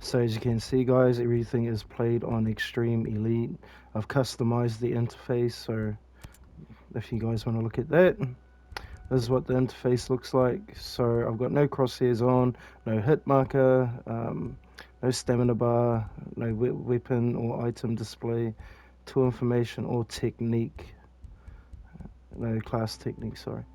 So as you can see, guys, everything is played on Extreme Elite. I've customized the interface, so if you guys want to look at that, this is what the interface looks like. So I've got no crosshairs on, no hit marker, no stamina bar, no weapon or item display, tool information or technique, no class technique, sorry.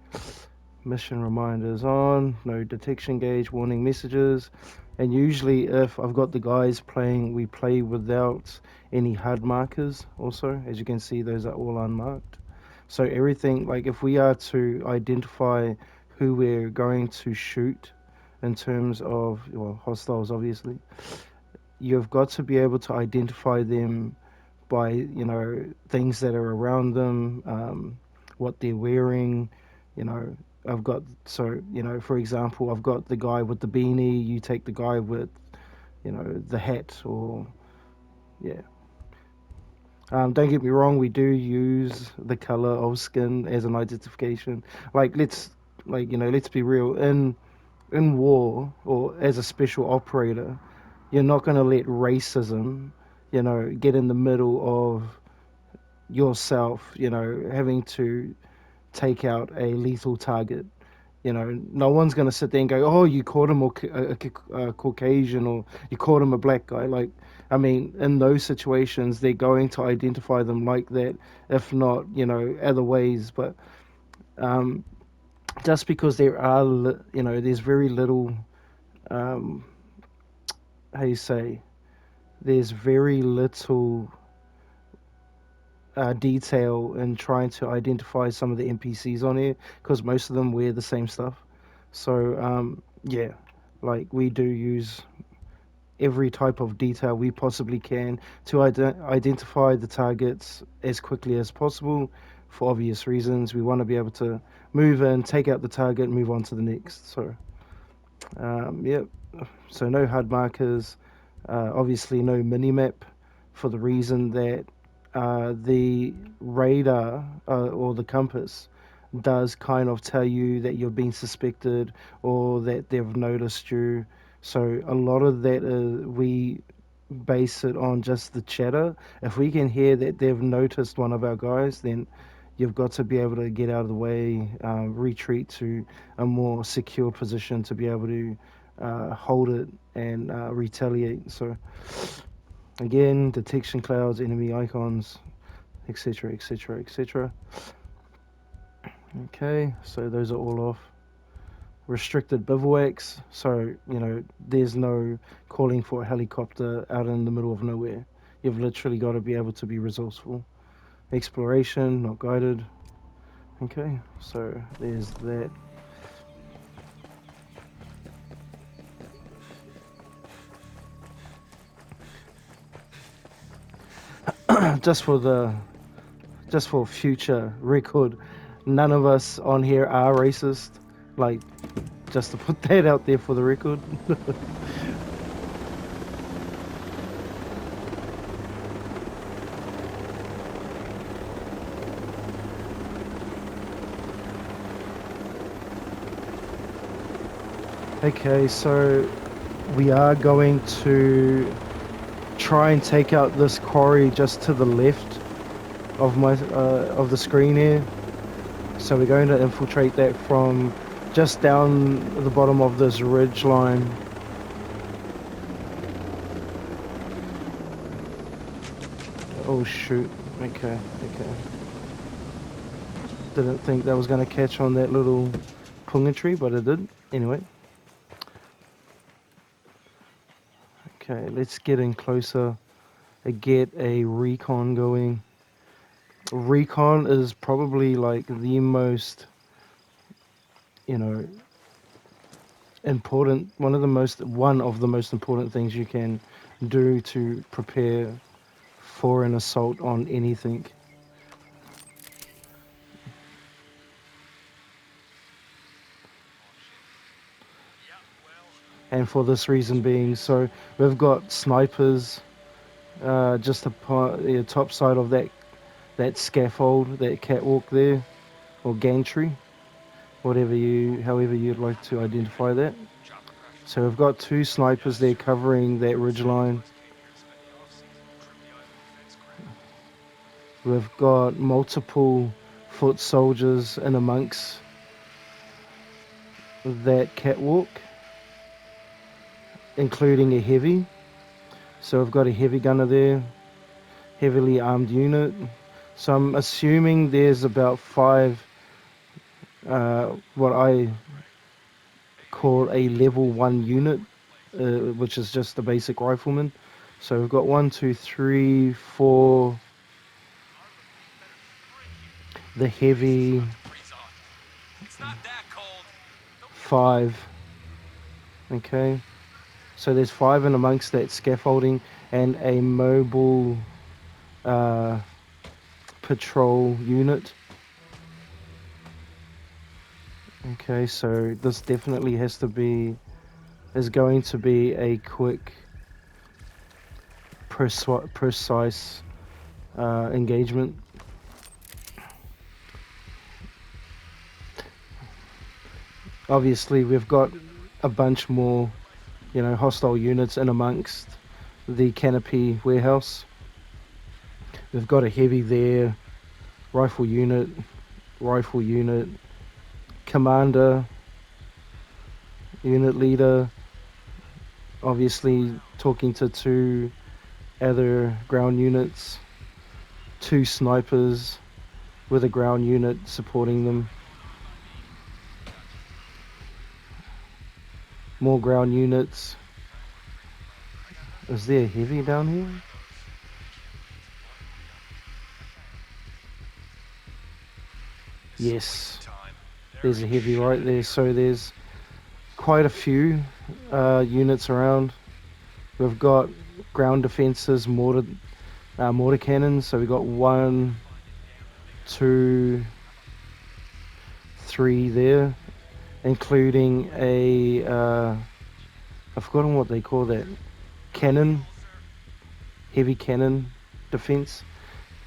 Mission reminders on, no detection gauge, warning messages. And usually if I've got the guys playing, we play without any HUD markers also. As you can see, those are all unmarked. So everything, like if we are to identify who we're going to shoot in terms of, well, hostiles obviously, you've got to be able to identify them by, things that are around them, what they're wearing, you know. For example, I've got the guy with the beanie, you take the guy with, the hat, or, yeah. Don't get me wrong, we do use the color of skin as an identification. Like, let's be real. In war, or as a special operator, you're not going to let racism, get in the middle of yourself, having to take out a lethal target. No one's going to sit there and go, "Oh, you caught him a Caucasian, or you caught him a black guy." Like, I mean, in those situations, they're going to identify them like that, if not, other ways. But um, just because there's very little, um, how you say, there's very little detail in trying to identify some of the NPCs on here, because most of them wear the same stuff. So yeah, like we do use every type of detail we possibly can to identify the targets as quickly as possible. For obvious reasons, we want to be able to move in, take out the target, move on to the next. So yep. So no HUD markers, obviously no minimap, for the reason that the radar or the compass does kind of tell you that you're being suspected or that they've noticed you. So a lot of that we base it on just the chatter. If we can hear that they've noticed one of our guys, then you've got to be able to get out of the way, retreat to a more secure position to be able to hold it and retaliate. So again, detection clouds, enemy icons, etc., etc., etc. Okay, so those are all off. Restricted bivouacs, so there's no calling for a helicopter out in the middle of nowhere. You've literally got to be able to be resourceful. Exploration, not guided. Okay, so there's that. just for the just for future record, none of us on here are racist. Like, just to put that out there for the record. Okay, so we are going to try and take out this quarry just to the left of the screen here. So we're going to infiltrate that from just down the bottom of this ridge line. Oh shoot. Okay. Didn't think that was going to catch on that little punga tree, but it did. Anyway. Okay, let's get in closer and get a recon going. Recon is probably like the most, you know, one of the most important things you can do to prepare for an assault on anything. And for this reason being, so we've got snipers just upon the top side of that scaffold, that catwalk there, or gantry, however you'd like to identify that. So we've got 2 snipers there covering that ridge line. We've got multiple foot soldiers in amongst that catwalk, including a heavy. So we've got a heavy gunner there, heavily armed unit. So I'm assuming there's about 5 what I call a level 1 unit, which is just a basic rifleman. So we've got 1, 2, 3, 4, the heavy, 5. Okay, so there's 5 in amongst that scaffolding and a mobile patrol unit. Okay, so this definitely is going to be a quick, precise engagement. Obviously, we've got a bunch more, hostile units in amongst the canopy warehouse. We've got a heavy there, rifle unit, commander, unit leader, obviously talking to 2 other ground units, 2 snipers with a ground unit supporting them, more ground units. Is there a heavy down here? Yes, there's a heavy right there. So there's quite a few units around. We've got ground defenses, mortar cannons. So we've got 1, 2, 3 there, including a I've forgotten what they call that, cannon, heavy cannon defense.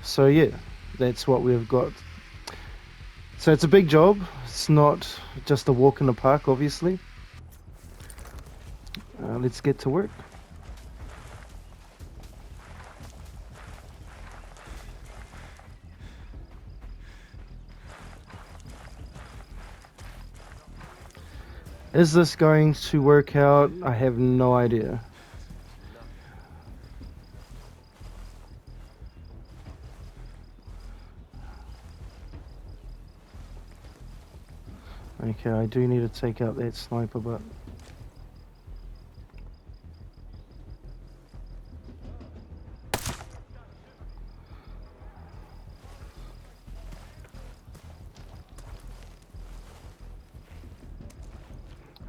So yeah, that's what we've got. So it's a big job. It's not just a walk in the park, obviously. Let's get to work. Is this going to work out? I have no idea. Okay, I do need to take out that sniper, but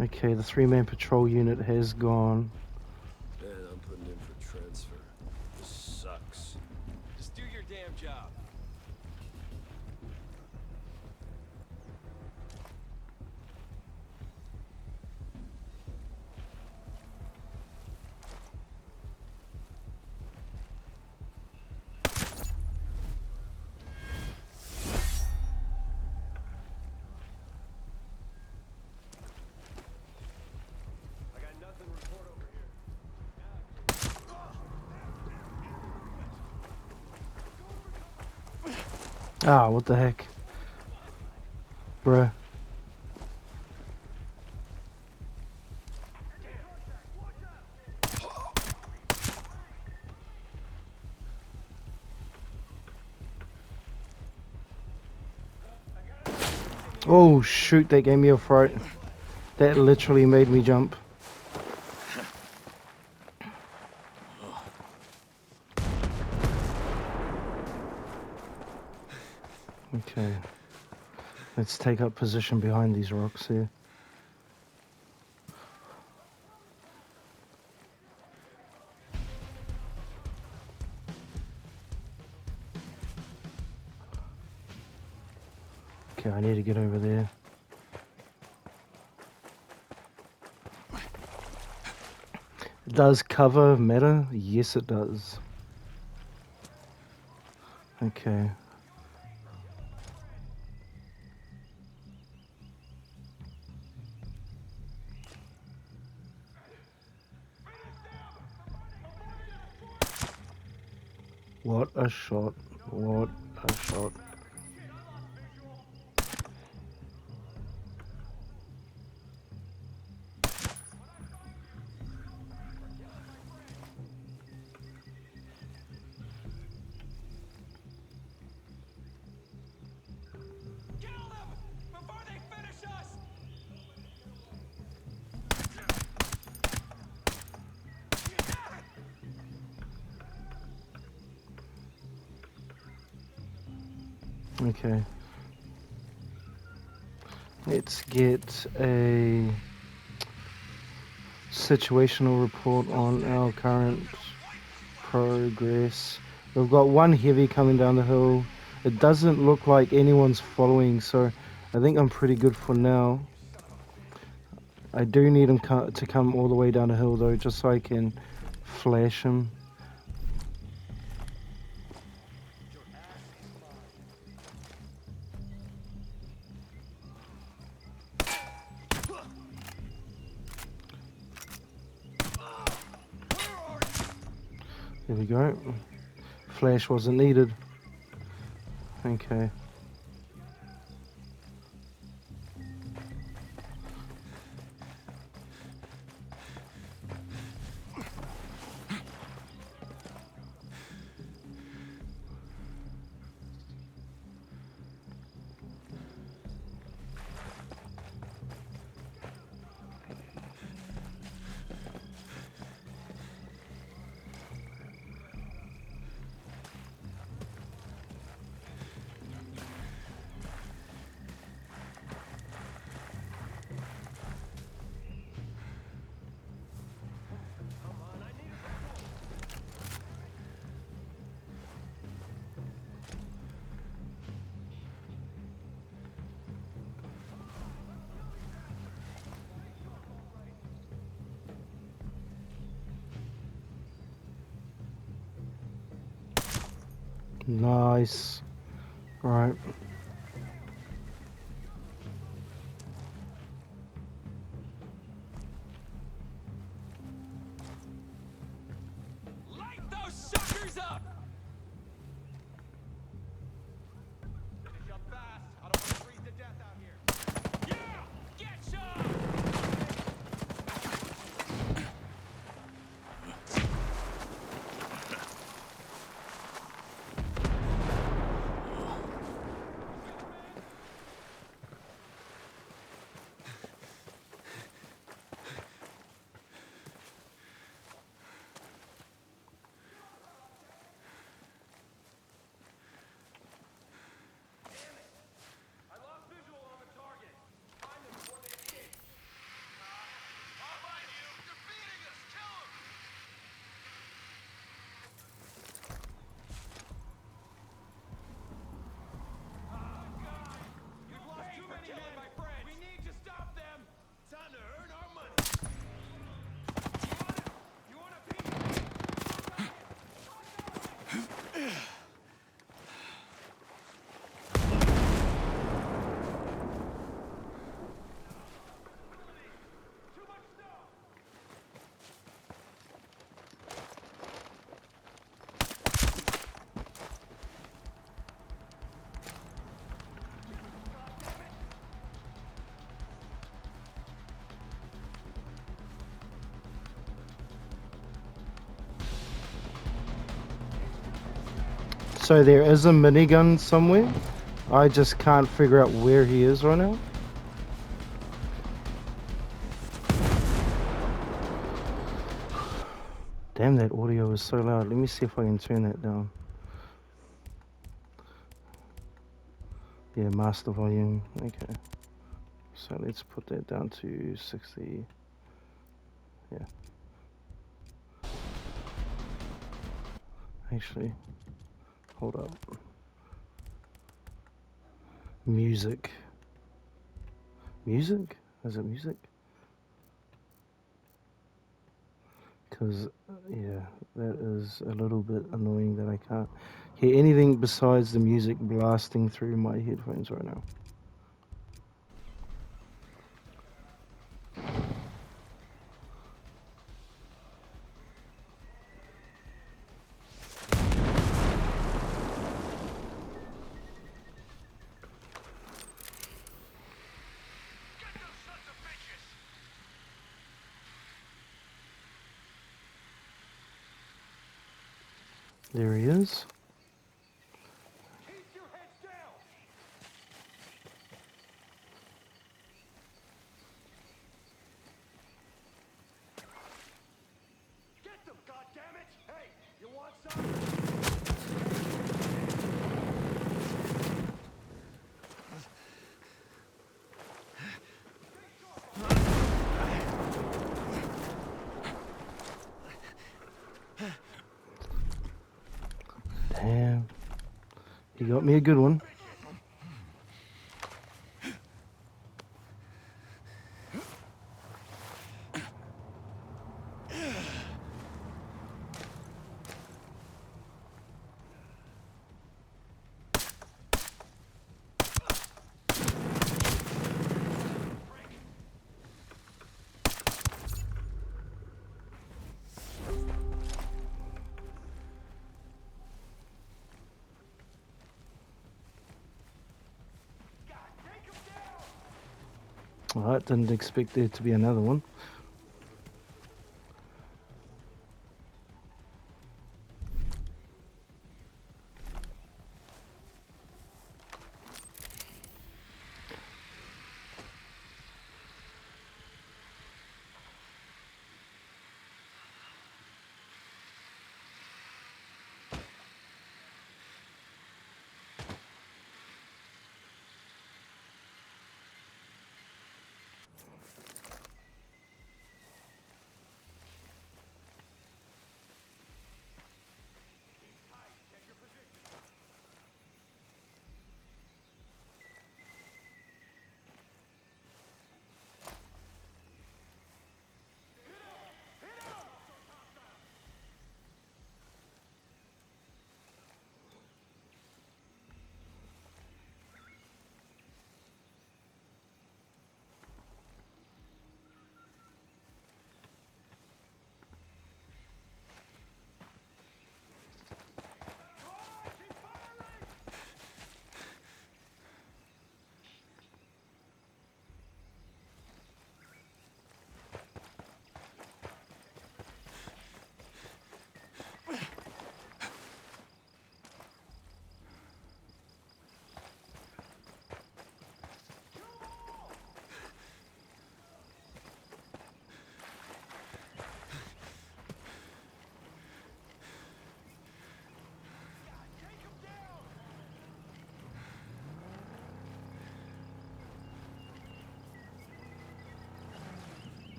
okay, the 3-man patrol unit has gone. Man, I'm putting in for transfer. This sucks. Just do your damn job. I got nothing to report over here. Ah, what the heck? Bruh. Oh shoot, that gave me a fright. That literally made me jump. Okay. Let's take up position behind these rocks here. Okay, I need to get over there. Does cover matter? Yes, it does. Okay. What a shot. What a shot. Kill them before they finish us. Okay. Let's get a situational report on our current progress. We've got one heavy coming down the hill. It doesn't look like anyone's following, so I think I'm pretty good for now. I do need him to come all the way down the hill though, just so I can flash him. There we go. Flash wasn't needed. Okay. Nice. Right. Light those suckers up. Finish up fast. I don't want to freeze to death out here. Yeah, get some. I lost visual on the target. Find them before they escape. I'll find you. They're beating us. Kill them. We've lost too many men, my friend. We need to stop them. Time to earn our money. You want a piece? Too much snow. So there is a minigun somewhere. I just can't figure out where he is right now. Damn, that audio is so loud. Let me see if I can turn that down. Yeah, master volume. Okay. So let's put that down to 60. Yeah. Actually, hold up. Music. Music? Is it music? Because, yeah, that is a little bit annoying that I can't hear anything besides the music blasting through my headphones right now. There he is. Keep your heads down! Get them, goddammit! Hey, you want some? Damn. He got me a good one. Take them down! Alright, didn't expect there to be another one.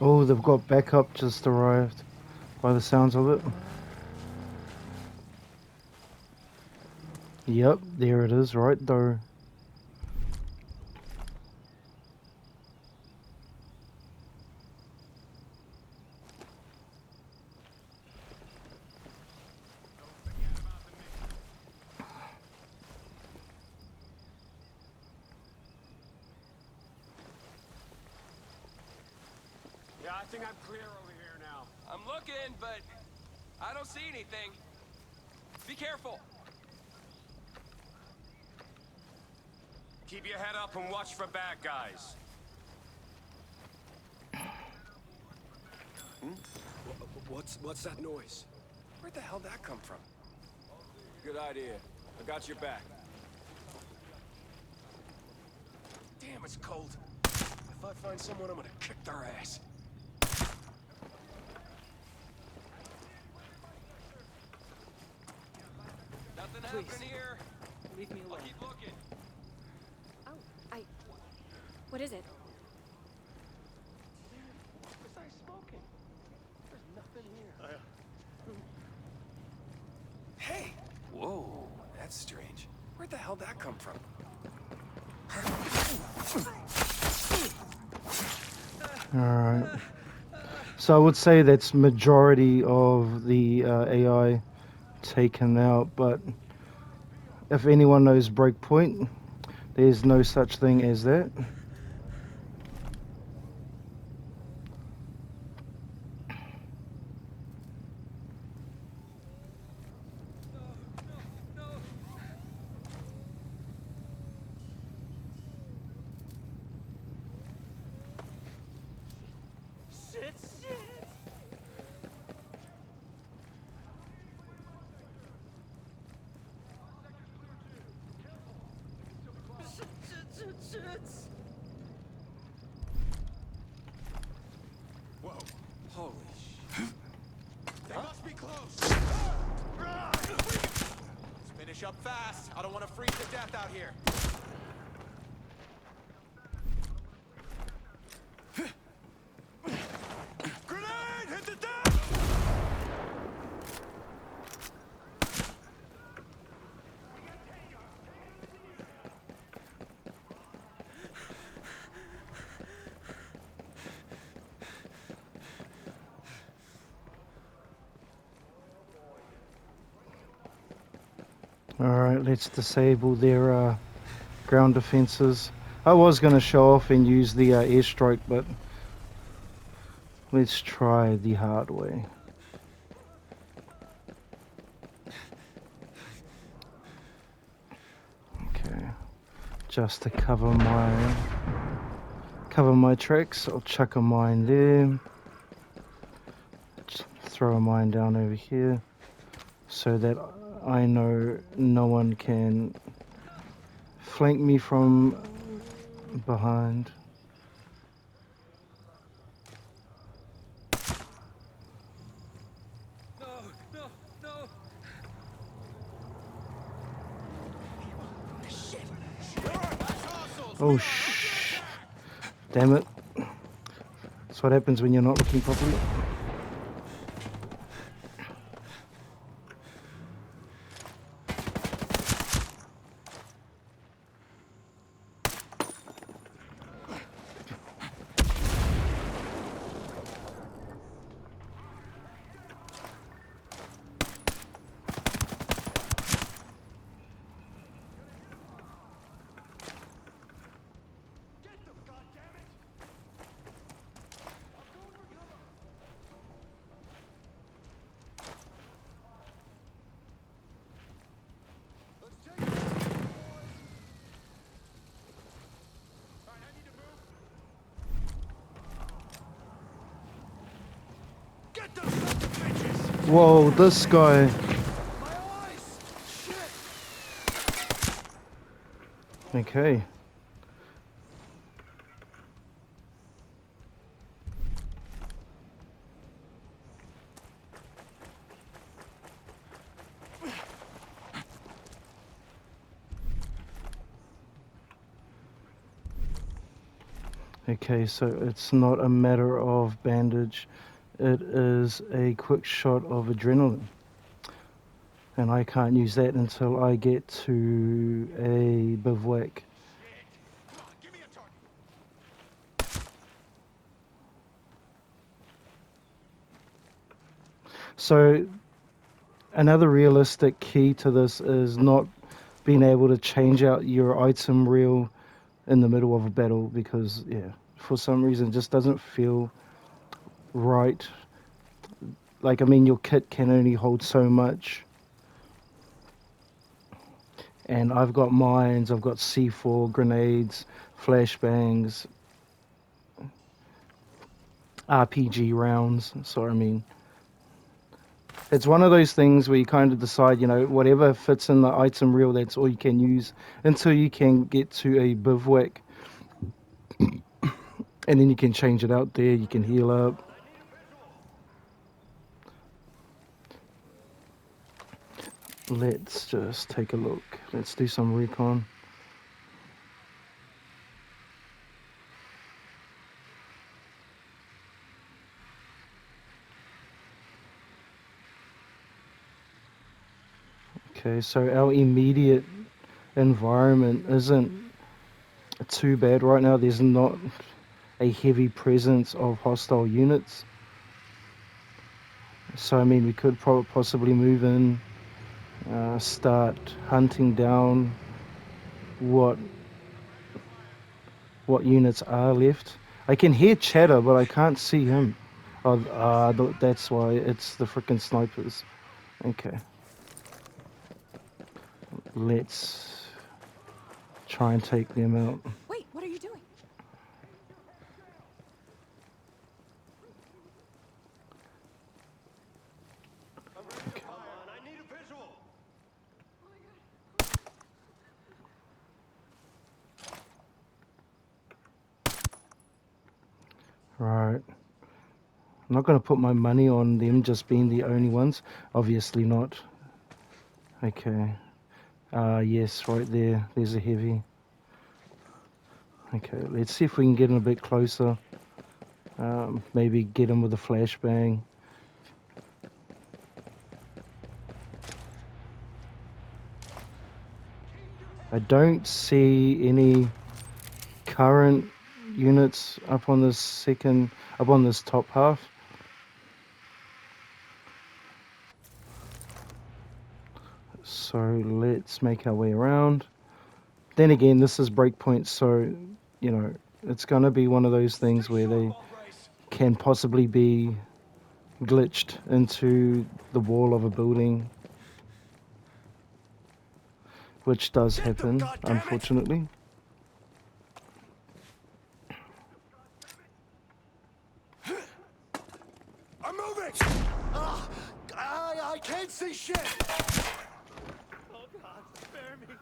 Oh, they've got backup just arrived by the sounds of it. Yep, there it is, right there. Yeah, I think I'm clear over here now. I'm looking, but I don't see anything. Be careful. Keep your head up and watch for bad guys. What's that noise? Where'd the hell that come from? Good idea. I got your back. Damn, it's cold. If I find someone, I'm gonna kick their ass. Nothing Please. happening here. Leave me I'll alone. keep looking. Oh, what is it? Was I smoking? There's nothing here. Hey! Whoa, that's strange. Where'd the hell that come from? Alright. So I would say that's majority of the AI taken out, but if anyone knows Breakpoint, there's no such thing as that. Finish up fast. I don't want to freeze to death out here. Grenade! Hit the deck! Alright, let's disable their ground defenses. I was going to show off and use the airstrike, but let's try the hard way. Okay, just to cover my tracks, I'll chuck a mine there. Just throw a mine down over here, so that I know no one can flank me from behind. No, no, no. Oh damn it. That's what happens when you're not looking properly. Get those sons of bitches! Whoa, this guy. My eyes! Shit! Okay. Okay, so it's not a matter of bandage, it is a quick shot of adrenaline. And I can't use that until I get to a bivouac. Come on, give me a target! So another realistic key to this is not being able to change out your item reel in the middle of a battle, because yeah, for some reason it just doesn't feel right. Like, I mean, your kit can only hold so much. And I've got mines, I've got C4, grenades, flashbangs, RPG rounds. So, I mean, it's one of those things where you kind of decide, you know, whatever fits in the item reel, that's all you can use until you can get to a bivouac. And then you can change it out there, you can heal up. Let's just take a look. Let's do some recon. Okay, so our immediate environment isn't too bad right now. There's not a heavy presence of hostile units. So, I mean, we could possibly move in, start hunting down what units are left. I can hear chatter, but I can't see him. Oh, that's why, it's the frickin' snipers. Okay. Let's try and take them out. Wait, what are you doing? I need a visual! Right. I'm not going to put my money on them just being the only ones. Obviously not. Okay. Yes, right there. There's a heavy. Okay, let's see if we can get in a bit closer. Maybe get him with a flashbang. I don't see any current units up on this top half. So let's make our way around. Then again, this is breakpoint, so you know it's gonna be one of those things where they can possibly be glitched into the wall of a building, which does Get them, happen, goddammit! unfortunately. I'm moving! Ah, I can't see shit! Oh God, spare me.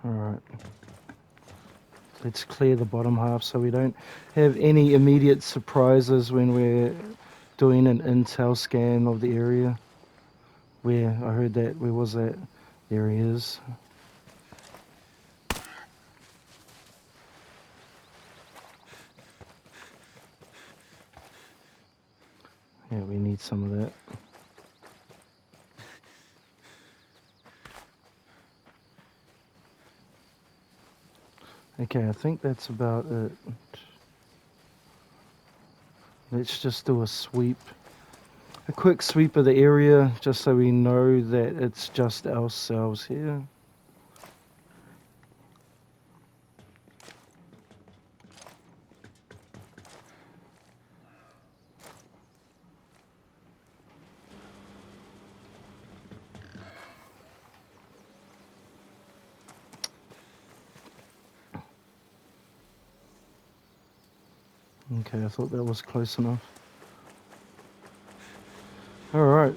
Alright. Let's clear the bottom half so we don't have any immediate surprises when we're doing an intel scan of the area. Where I heard that, where was that? There he is. Yeah, we need some of that. Okay, I think that's about it. Let's just do a sweep. A quick sweep of the area, just so we know that it's just ourselves here. Okay, I thought that was close enough. Alright,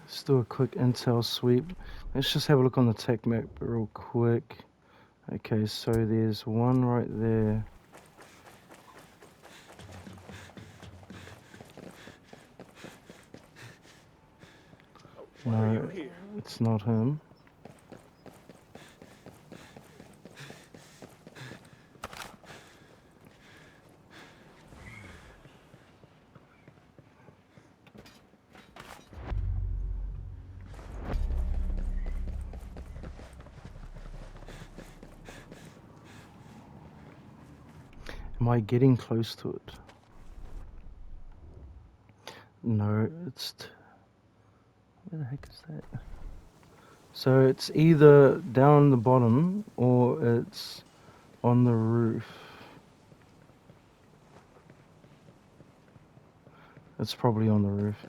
let's do a quick intel sweep. Let's just have a look on the tech map real quick. Okay, so there's one right there. Why are you No, here? it's not him. Am I getting close to it? No, where the heck is that? So it's either down the bottom or it's on the roof. It's probably on the roof.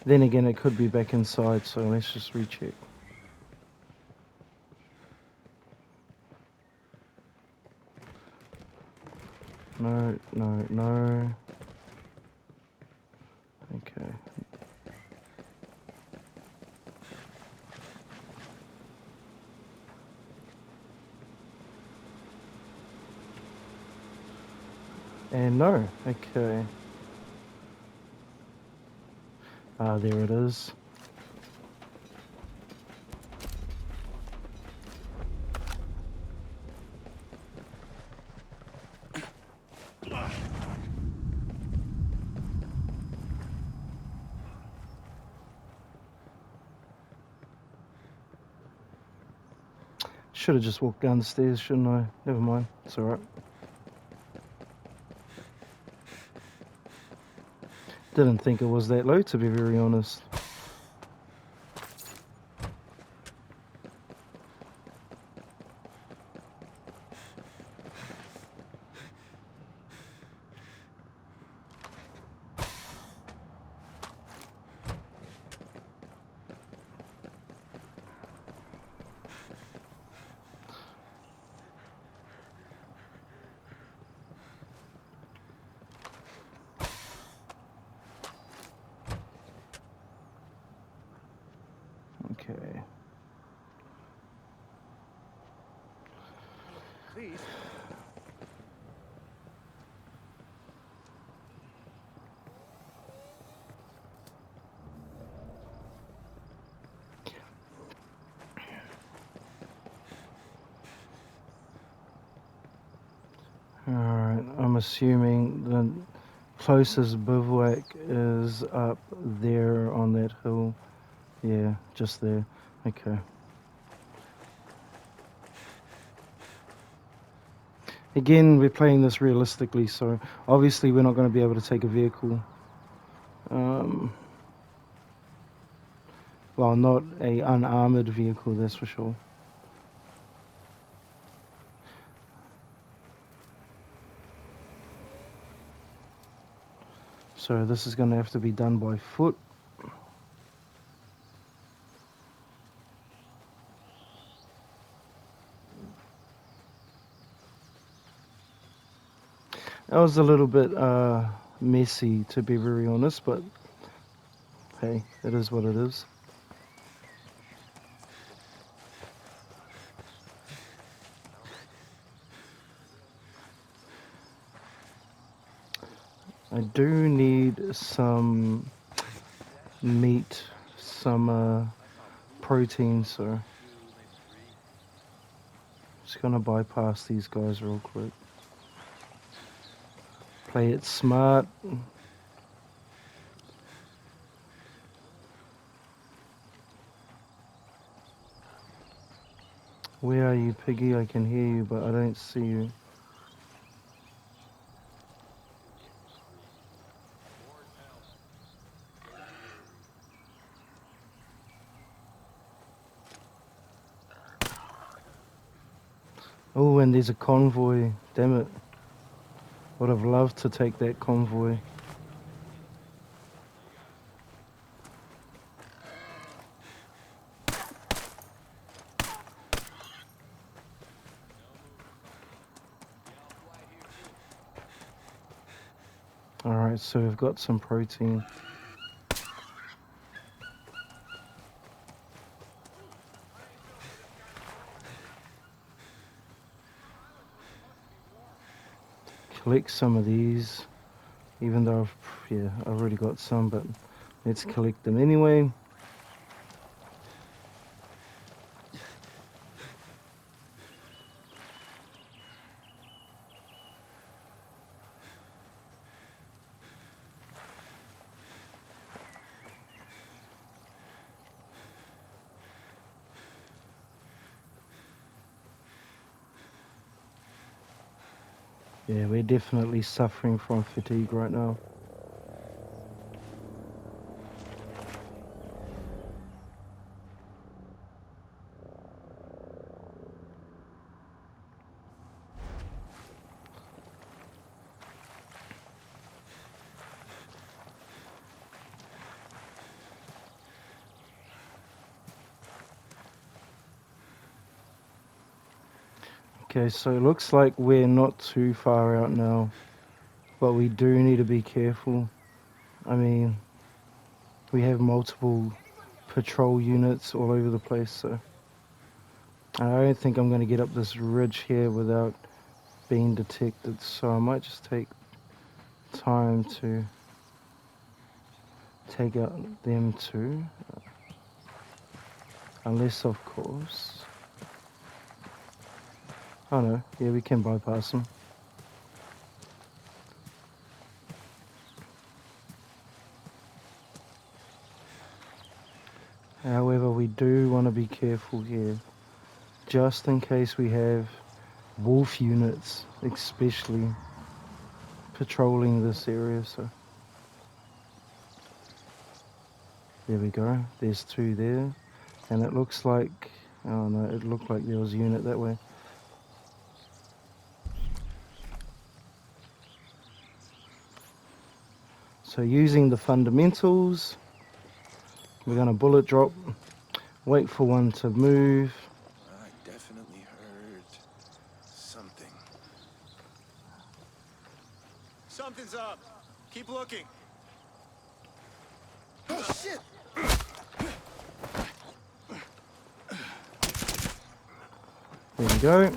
Then again, it could be back inside, so let's just recheck. No, no, no. Okay. And no. Okay. Ah, there it is. Should have just walked down the stairs, shouldn't I? Never mind. It's alright. Didn't think it was that low, to be very honest. Okay. Please. Alright, I'm assuming the closest bivouac is up there on that hill. Yeah, just there. Okay. Again, we're playing this realistically, so obviously we're not going to be able to take a vehicle. Well, not a unarmored vehicle, that's for sure. So this is going to have to be done by foot. That was a little bit messy, to be very honest, but hey, it is what it is. I do need some meat, some protein, so just gonna bypass these guys real quick. Play it smart. Where are you, Piggy? I can hear you, but I don't see you. Oh, and there's a convoy. Damn it. Would have loved to take that convoy. Alright, so we've got some protein. Collect some of these, even though I've already got some, but let's collect them anyway. Yeah, we're definitely suffering from fatigue right now. Okay, so it looks like we're not too far out now, but we do need to be careful. I mean, we have multiple patrol units all over the place, so I don't think I'm going to get up this ridge here without being detected, so I might just take time to take out them too, unless of course, oh no, yeah, we can bypass them. However, we do want to be careful here, just in case we have wolf units, especially patrolling this area. So there we go. There's two there, and it looks like, oh no, it looked like there was a unit that way. So using the fundamentals, we're gonna bullet drop, wait for one to move. I definitely heard something. Something's up. Keep looking. Oh shit! There we go.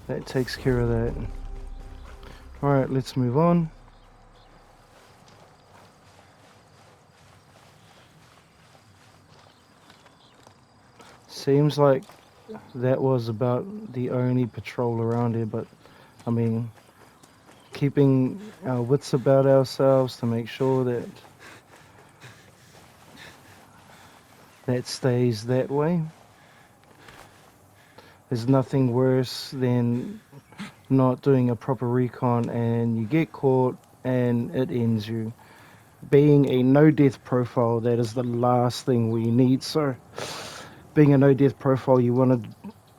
That takes care of that. Alright, let's move on. Seems like that was about the only patrol around here, but I mean, keeping our wits about ourselves to make sure that that stays that way. There's nothing worse than not doing a proper recon and you get caught and it ends you. Being a no death profile, that is the last thing we need. So, being a no death profile, you want to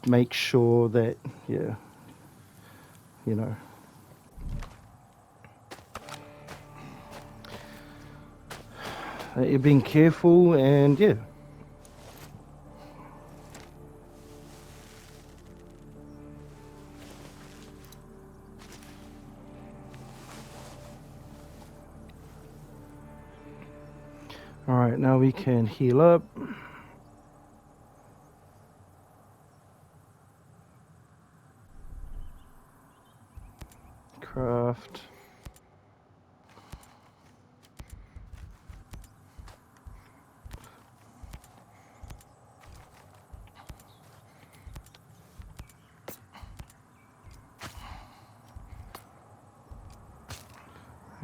make sure that, yeah, you know, that you're being careful and, yeah. Alright, now we can heal up. Craft.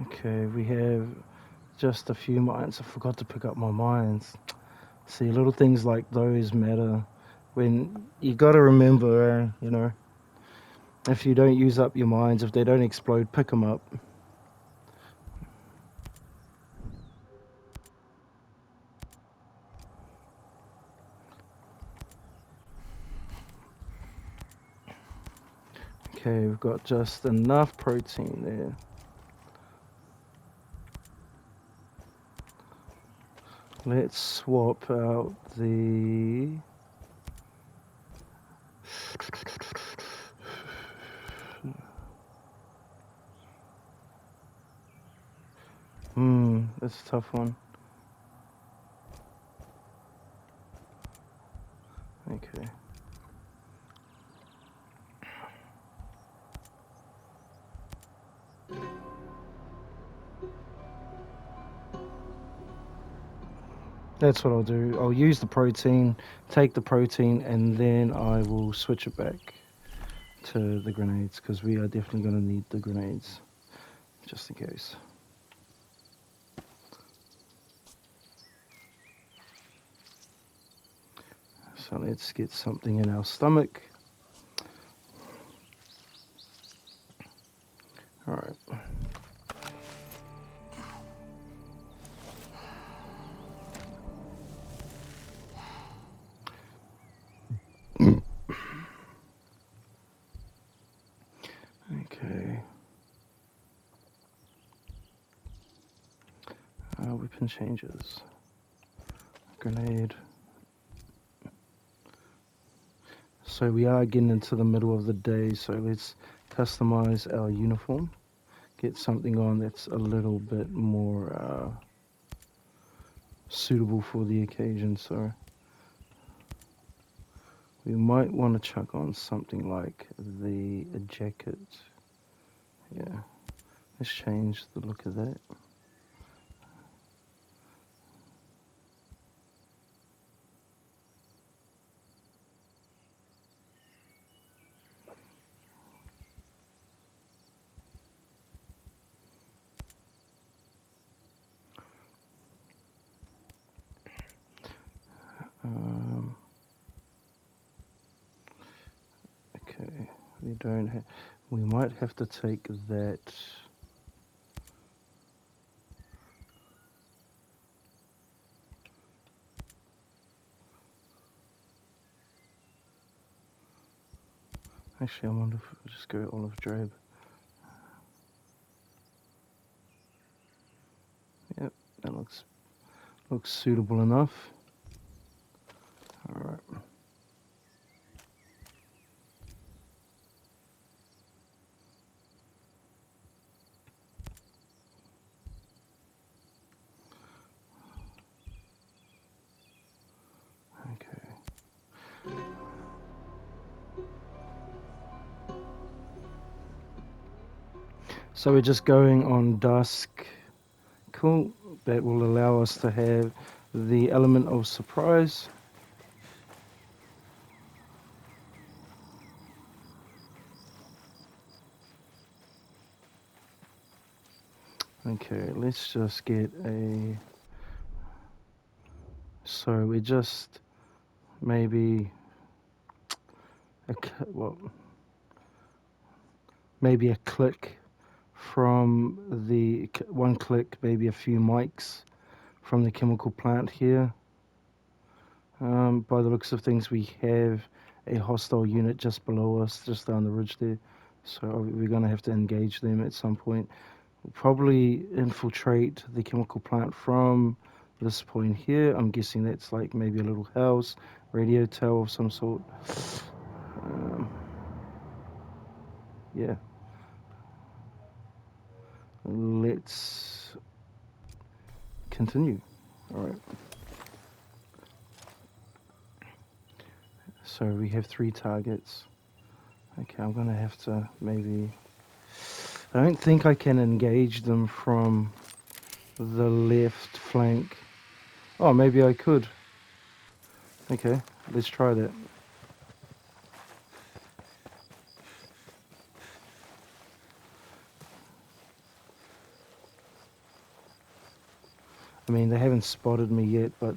Okay, we have just a few mines. I forgot to pick up my mines. See, little things like those matter. When you gotta remember, you know, if you don't use up your mines, if they don't explode, pick them up. Okay, we've got just enough protein there. Let's swap out the... That's a tough one. Okay. That's what I'll do. I'll use the protein, take the protein, and then I will switch it back to the grenades, because we are definitely going to need the grenades, just in case. So let's get something in our stomach. Alright. Okay. Weapon changes. Grenade. So we are getting into the middle of the day, so let's customize our uniform. Get something on that's a little bit more suitable for the occasion. So we might want to chuck on something like the jacket. Yeah, let's change the look of that. Okay, we don't have. We might have to take that. Actually, I wonder if we'll just go olive drab. Yep, that looks suitable enough. All right. Okay. So we're just going on dusk. Cool. That will allow us to have the element of surprise. Okay, let's just get a. So we just maybe well, maybe a click from the one click, maybe a few mics from the chemical plant here. By the looks of things, we have a hostile unit just below us, just down the ridge there. So we're going to have to engage them at some point. We'll probably infiltrate the chemical plant from this point here. I'm guessing that's like maybe a little house, radio tower of some sort. Yeah. Let's continue. All right. So we have 3 targets. Okay, I'm gonna have to maybe. I don't think I can engage them from the left flank. Oh, maybe I could. Okay, let's try that. I mean, they haven't spotted me yet, but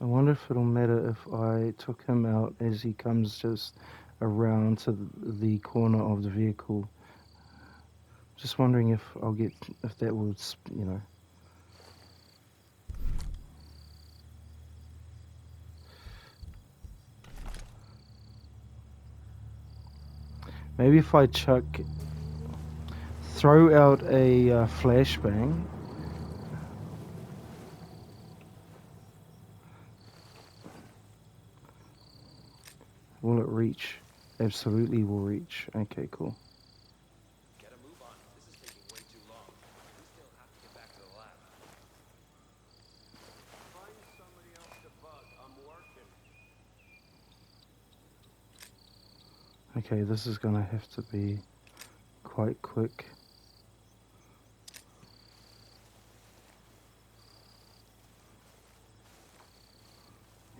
I wonder if it'll matter if I took him out as he comes just around to the corner of the vehicle. Just wondering if I'll get, if that will, you know. Maybe if I throw out a flashbang. Will it reach? Absolutely will reach. Okay, cool. Get a move on. This is taking way too long. We still have to get back to the lab. Find somebody else to bug. I'm working. Okay, this is gonna have to be quite quick.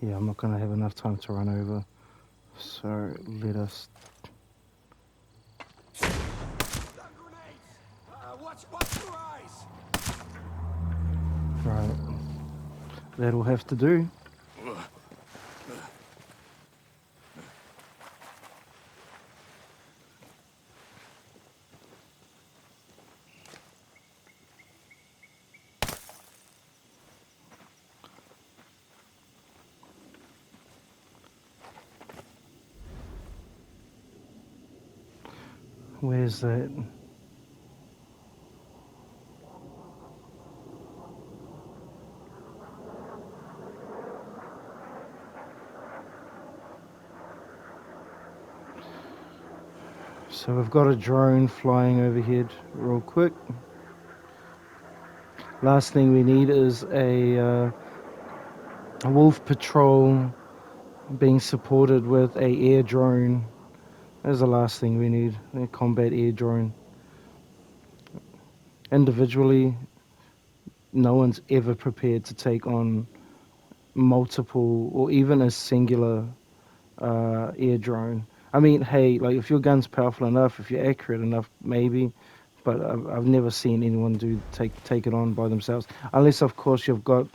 Yeah, I'm not gonna have enough time to run over. So let us. Got grenades! Watch your eyes! Right. That'll have to do. Where's that? So we've got a drone flying overhead real quick. Last thing we need is a wolf patrol being supported with a air drone. That's the last thing we need, a combat air drone. Individually, no one's ever prepared to take on multiple or even a singular air drone. I mean, hey, like if your gun's powerful enough, if you're accurate enough, maybe. But I've never seen anyone take it on by themselves, unless of course you've got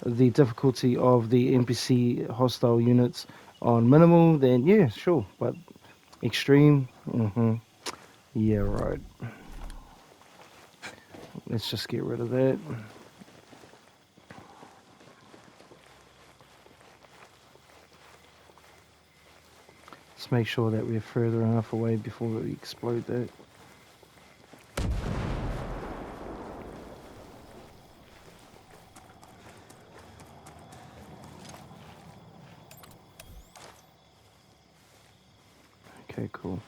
the difficulty of the NPC hostile units on minimal. Then yeah, sure. But extreme, yeah, right. Let's just get rid of that. Let's make sure that we're further enough away before we explode that. Okay, cool.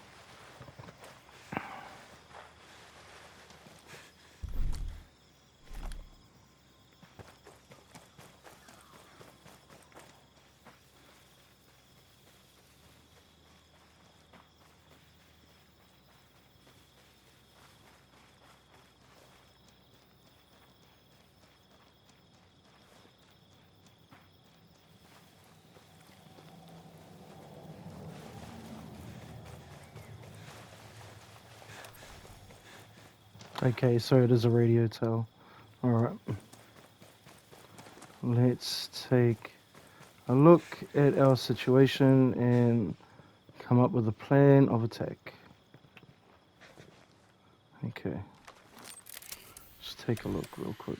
Okay, so it is a radio tower. Alright. Let's take a look at our situation and come up with a plan of attack. Okay. Just take a look real quick.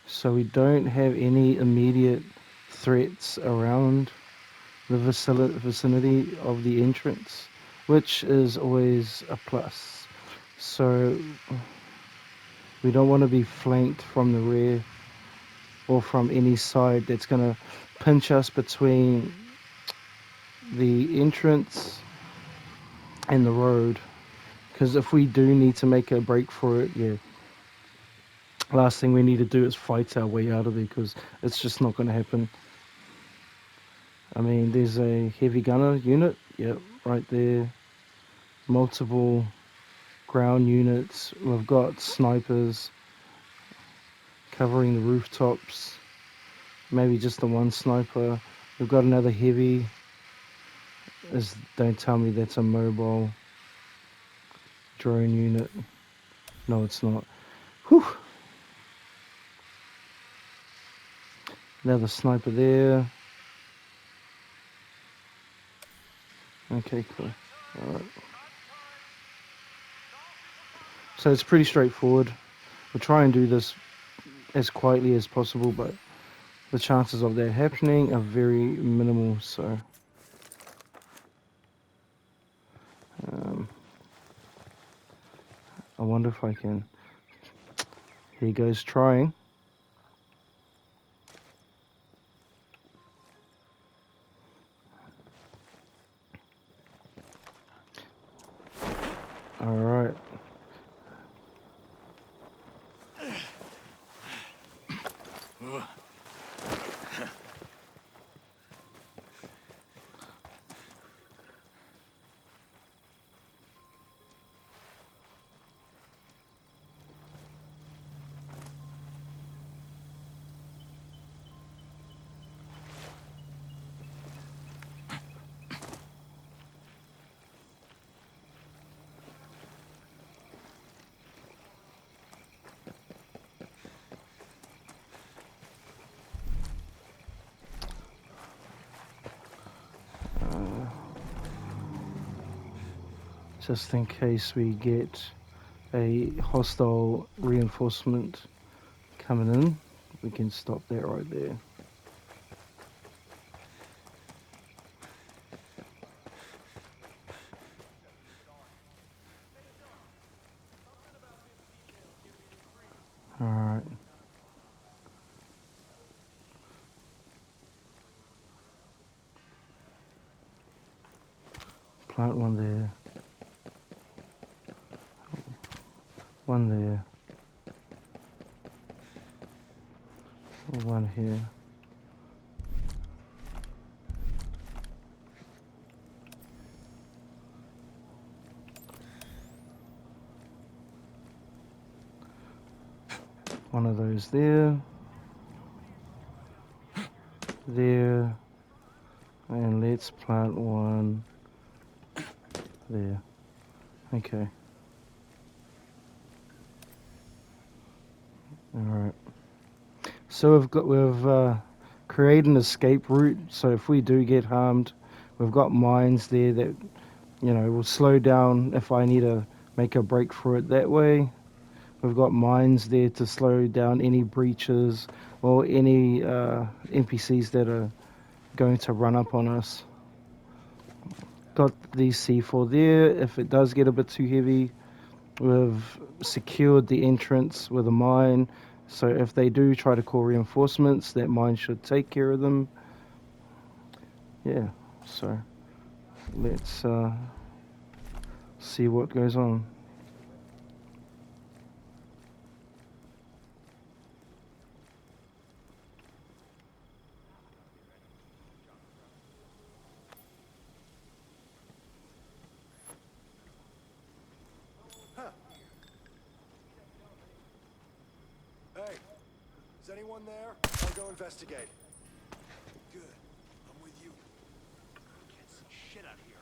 So we don't have any immediate threats around the vicinity of the entrance, which is always a plus. So we don't want to be flanked from the rear or from any side that's going to pinch us between the entrance and the road. Because if we do need to make a break for it, yeah, last thing we need to do is fight our way out of there, because it's just not going to happen. I mean, there's a heavy gunner unit, yep, right there. Multiple ground units. We've got snipers covering the rooftops. Maybe just the one sniper. We've got another heavy. Don't tell me that's a mobile drone unit. No, it's not. Whew. Another sniper there. Okay, cool. Alright. So it's pretty straightforward. We'll try and do this as quietly as possible, but the chances of that happening are very minimal, so I wonder if I can. Here goes trying. Alright. Just in case we get a hostile reinforcement coming in, we can stop that right there. Alright. Plant one there. One there. One here. One of those there. There. And let's plant one there. Okay. Alright. So we've created an escape route, so if we do get harmed, we've got mines there that, will slow down if I need to make a break for it that way. We've got mines there to slow down any breaches or any NPCs that are going to run up on us. Got the C4 there. If it does get a bit too heavy, we've secured the entrance with a mine. So if they do try to call reinforcements, that mine should take care of them. Yeah, so let's see what goes on. Hey, is anyone there? I'll go investigate. Good. I'm with you. Can't see shit out here.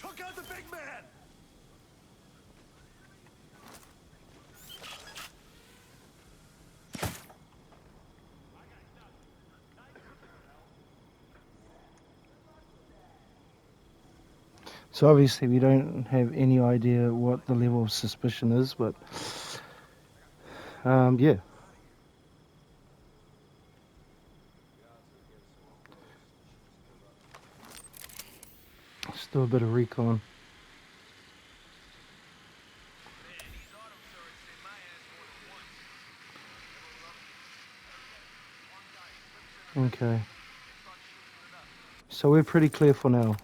took out the big man! So obviously we don't have any idea what the level of suspicion is, but yeah. Let's do a bit of recon. Okay. So we're pretty clear for now.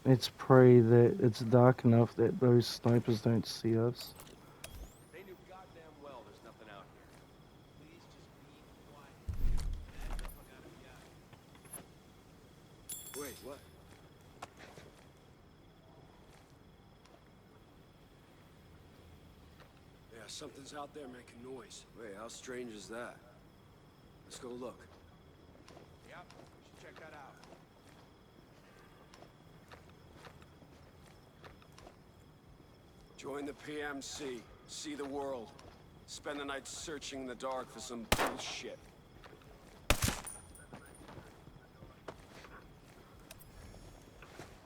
Let's pray that it's dark enough that those snipers don't see us. They knew goddamn well there's nothing out here. Please just be quiet. Wait, what? Yeah, something's out there making noise. Wait, how strange is that? Let's go look. Yep, we should check that out. Join the PMC. See the world. Spend the night searching in the dark for some bullshit. Hey,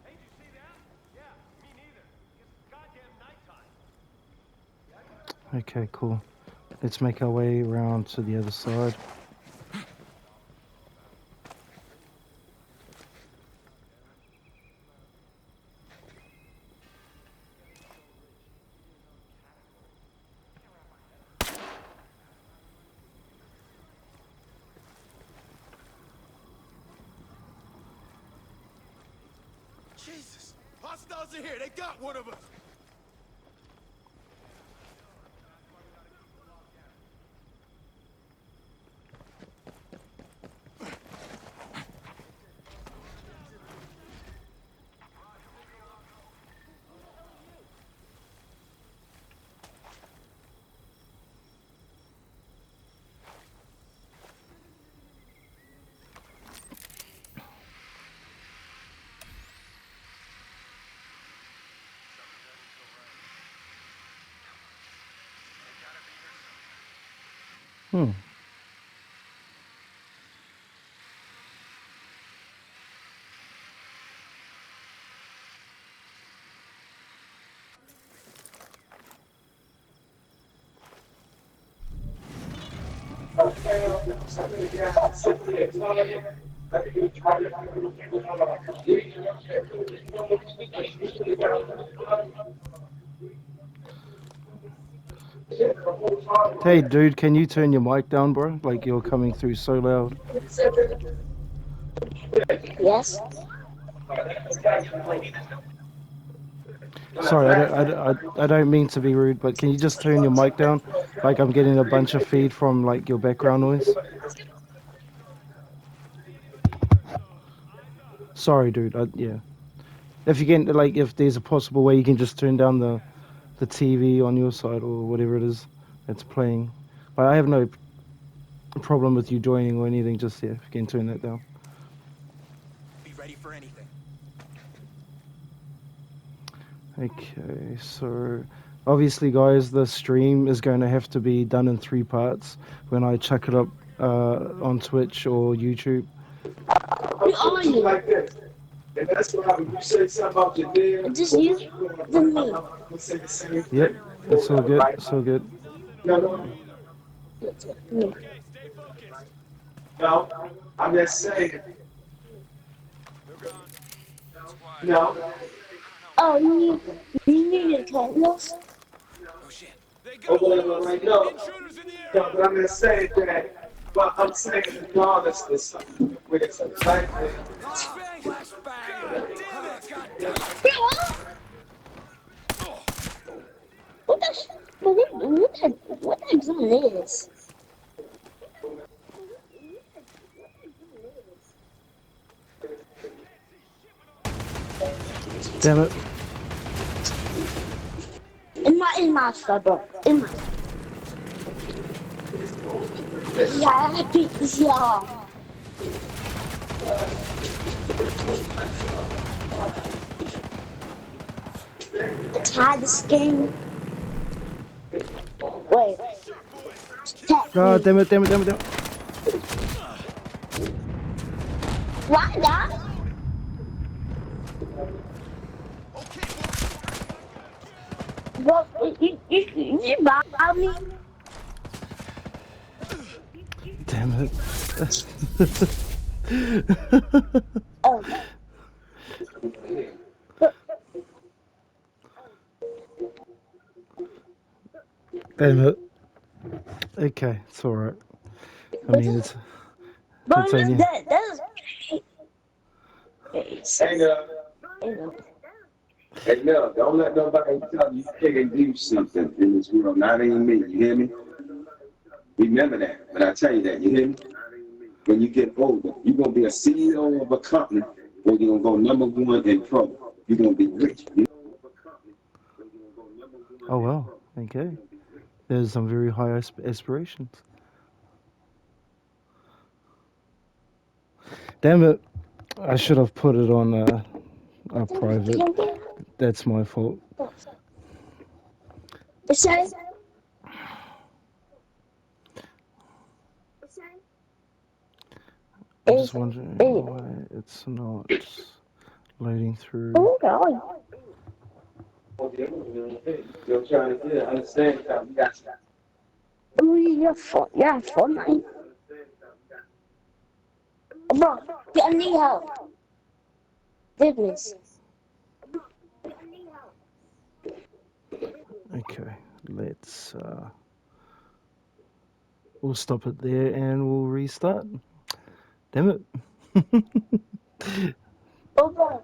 did you see that? Yeah, me neither. It's goddamn nighttime. Okay, cool. Let's make our way around to the other side. Jesus! Hostiles are here! They got one of us! Hmm. Hey, dude, can you turn your mic down, bro? Like you're coming through so loud. Yes. Sorry, I don't mean to be rude, but can you just turn your mic down? Like I'm getting a bunch of feed from like your background noise. Sorry, dude. Yeah. If you can, like, if there's a possible way you can just turn down the TV on your side or whatever it is that's playing. But I have no problem with you joining or anything. Just yeah, if you can turn that down. Be ready for anything. Okay, so obviously, guys, the stream is going to have to be done in 3 parts when I chuck it up on Twitch or YouTube. Who are you? Like this. And that's why when you say something about your dad, Is this you? Then me. I'm gonna say the same thing. Yep, it's all good. It's all good. No, Me. Okay, stay focused. no, I'm just saying, They're gone. That's quiet. no. Oh, you need to cut this? Oh shit. They Oh, got one of us! right, no. Intruders in the No, area! but I'm just saying that, but I'm saying regardless of this, with it's a type thing. Flashbang! Flashbang! God damn it! God damn it! What the what the heck's on this? Damn it. In my suburb. In my. Yeah, I beat this y'all. It's hard this game. Wait. Tap Oh, me. damn it, damn it, damn it, damn it. Why not? Well, you bought me. Damn it. Oh. Damn it. Okay, it's alright. I mean, it's But only. that's Hey, hey, no, don't let nobody tell you you can't do something in this world. Not even me. You hear me? Remember that. When I tell you that, you hear me? When you get older, you're gonna be a CEO of a company, or you're gonna go number one in pro. You're gonna be rich. Oh well, okay. There's some very high aspirations. Damn it. I should have put it on a private. That's my fault. it says I'm just it's wondering why it's not loading through. oh god. You're trying to understand how we got Oh, yeah, Fortnite. Bro, I need help. Goodness. Okay, let's. We'll stop it there and we'll restart. Damn it. Oh, bro.